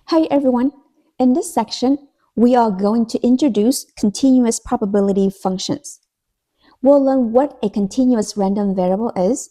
Hi everyone. In this section, we are going to introduce continuous probability functions. We'll learn what a continuous random variable is,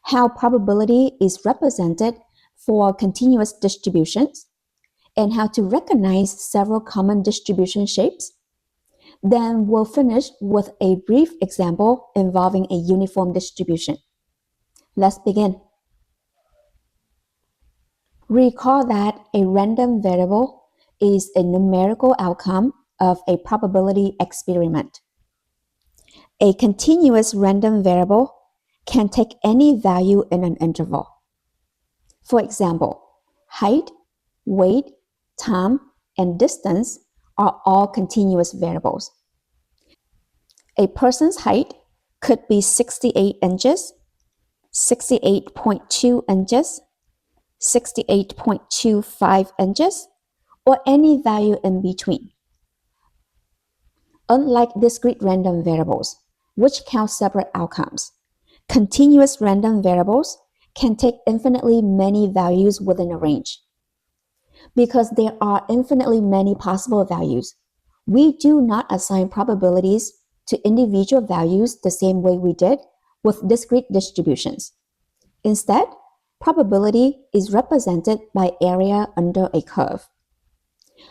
how probability is represented for continuous distributions, and how to recognize several common distribution shapes. Then we'll finish with a brief example involving a uniform distribution. Let's begin. Recall that a random variable is a numerical outcome of a probability experiment. A continuous random variable can take any value in an interval. For example, height, weight, time, and distance are all continuous variables. A person's height could be 68 inches, 68.2 inches, 68.25 inches, or any value in between. Unlike discrete random variables, which count separate outcomes, continuous random variables can take infinitely many values within a range. Because there are infinitely many possible values, we do not assign probabilities to individual values the same way we did with discrete distributions. Instead, probability is represented by area under a curve.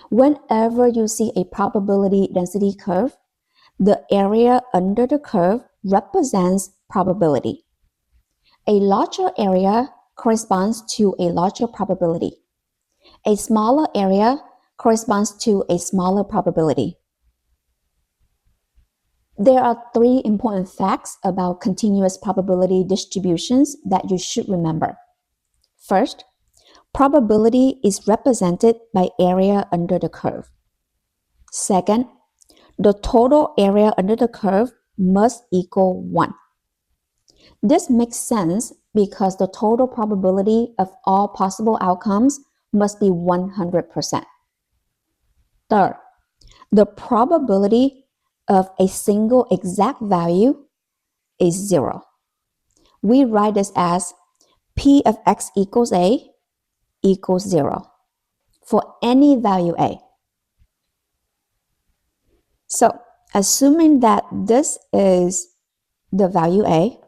Whenever you see a probability density curve, the area under the curve represents probability. A larger area corresponds to a larger probability. A smaller area corresponds to a smaller probability. There are three important facts about continuous probability distributions that you should remember. First, probability is represented by area under the curve. Second, the total area under the curve must equal 1. This makes sense because the total probability of all possible outcomes must be 100%. Third, the probability of a single exact value is 0. We write this as P of x equals A equals 0 for any value A. So, assuming that this is the value A,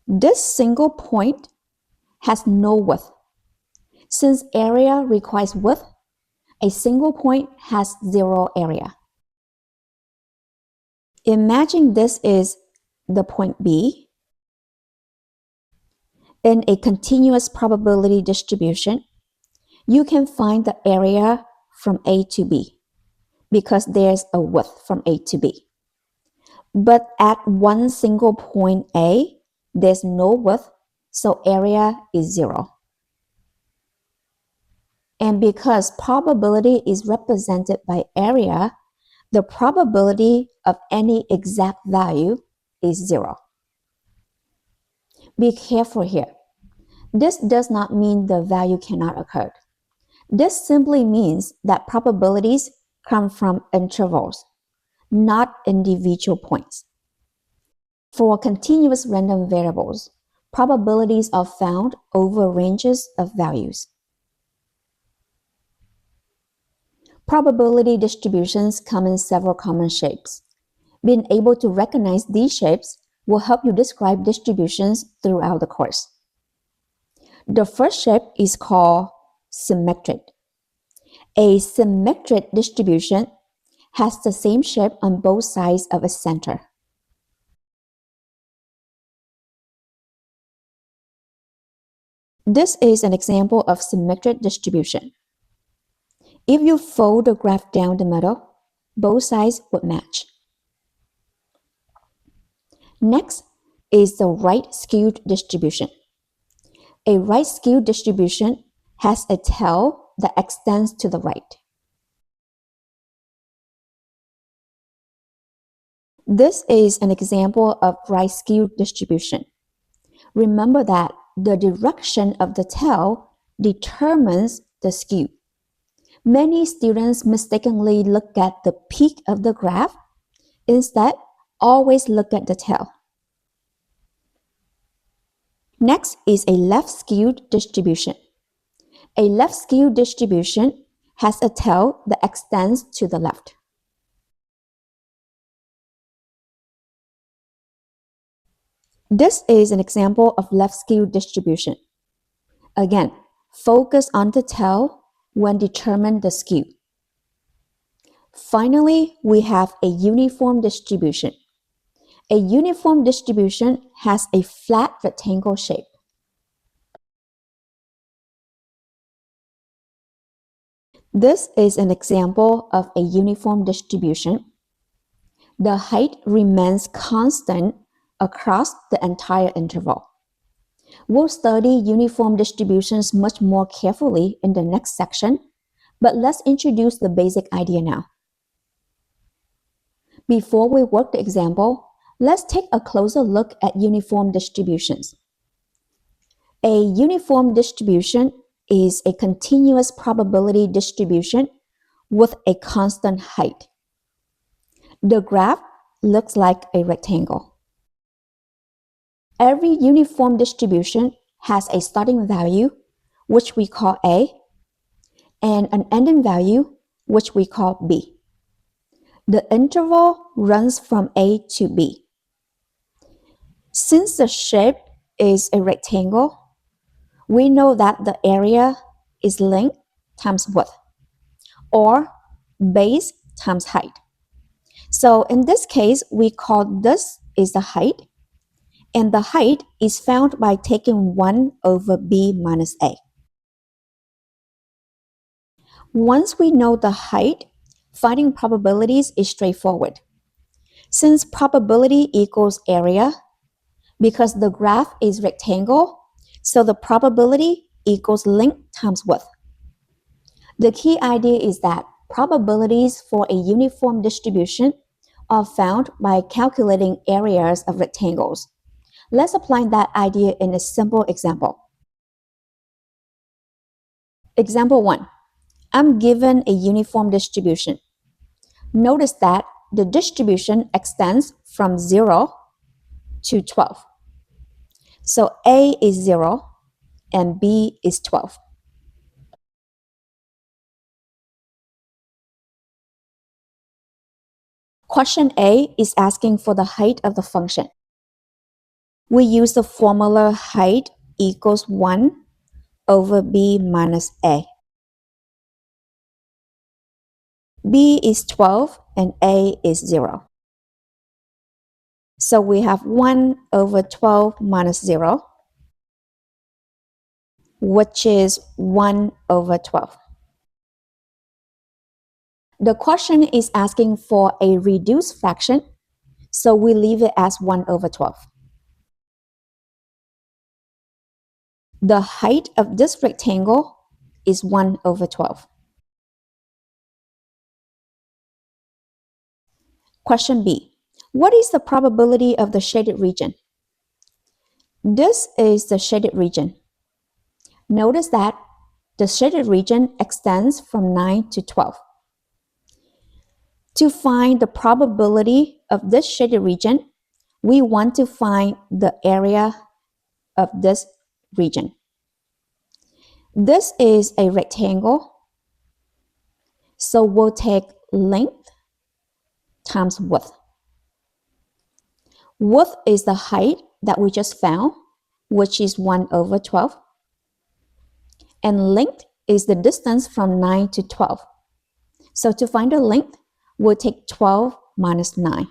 this single point has no width. Since area requires width, a single point has 0 area. Imagine this is the point B. In a continuous probability distribution, you can find the area from A to B because there's a width from A to B. But at one single point A, there's no width, so area is 0. And because probability is represented by area, the probability of any exact value is 0. Be careful here. This does not mean the value cannot occur. This simply means that probabilities come from intervals, not individual points. For continuous random variables, probabilities are found over ranges of values. Probability distributions come in several common shapes. Being able to recognize these shapes will help you describe distributions throughout the course. The first shape is called symmetric. A symmetric distribution has the same shape on both sides of a center. This is an example of symmetric distribution. If you fold the graph down the middle, both sides would match. Next is the right-skewed distribution. A right-skewed distribution has a tail that extends to the right. This is an example of right-skewed distribution. Remember that the direction of the tail determines the skew. Many students mistakenly look at the peak of the graph. Instead, always look at the tail. Next is a left-skewed distribution. A left-skewed distribution has a tail that extends to the left. This is an example of left-skewed distribution. Again, focus on the tail when determining the skew. Finally, we have a uniform distribution. A uniform distribution has a flat rectangle shape. This is an example of a uniform distribution. The height remains constant across the entire interval. We'll study uniform distributions much more carefully in the next section, but let's introduce the basic idea now. Before we work the example, let's take a closer look at uniform distributions. A uniform distribution is a continuous probability distribution with a constant height. The graph looks like a rectangle. Every uniform distribution has a starting value, which we call A, and an ending value, which we call B. The interval runs from A to B. Since the shape is a rectangle, we know that the area is length times width, or base times height. So in this case, we call this is the height, and the height is found by taking 1 over b minus a. Once we know the height, finding probabilities is straightforward. Since probability equals area, because the graph is rectangle, so the probability equals length times width. The key idea is that probabilities for a uniform distribution are found by calculating areas of rectangles. Let's apply that idea in a simple example. Example 1. I'm given a uniform distribution. Notice that the distribution extends from 0 to 12. So A is 0 and B is 12. Question A is asking for the height of the function. We use the formula height equals 1 over b minus a. B is 12 and a is 0. So we have 1 over 12 minus 0, which is 1 over 12. The question is asking for a reduced fraction, so we leave it as 1 over 12. The height of this rectangle is 1 over 12. Question B. What is the probability of the shaded region? This is the shaded region. Notice that the shaded region extends from 9 to 12. To find the probability of this shaded region, we want to find the area of this region. This is a rectangle, so we'll take length times width. Width is the height that we just found, which is 1 over 12. And length is the distance from 9 to 12. So to find the length, we'll take 12 minus 9,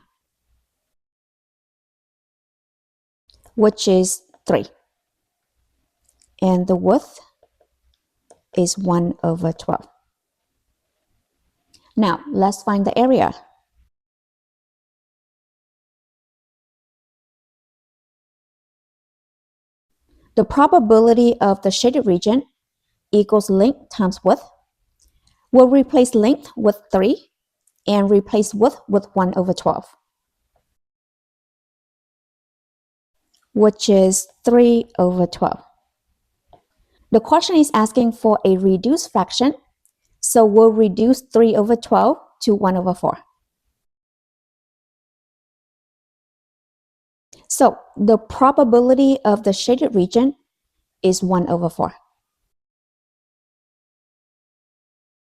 which is 3. And the width is 1 over 12. Now, let's find the area. The probability of the shaded region equals length times width. We'll replace length with 3 and replace width with 1 over 12, which is 3 over 12. The question is asking for a reduced fraction, so we'll reduce 3 over 12 to 1 over 4. So the probability of the shaded region is 1 over 4.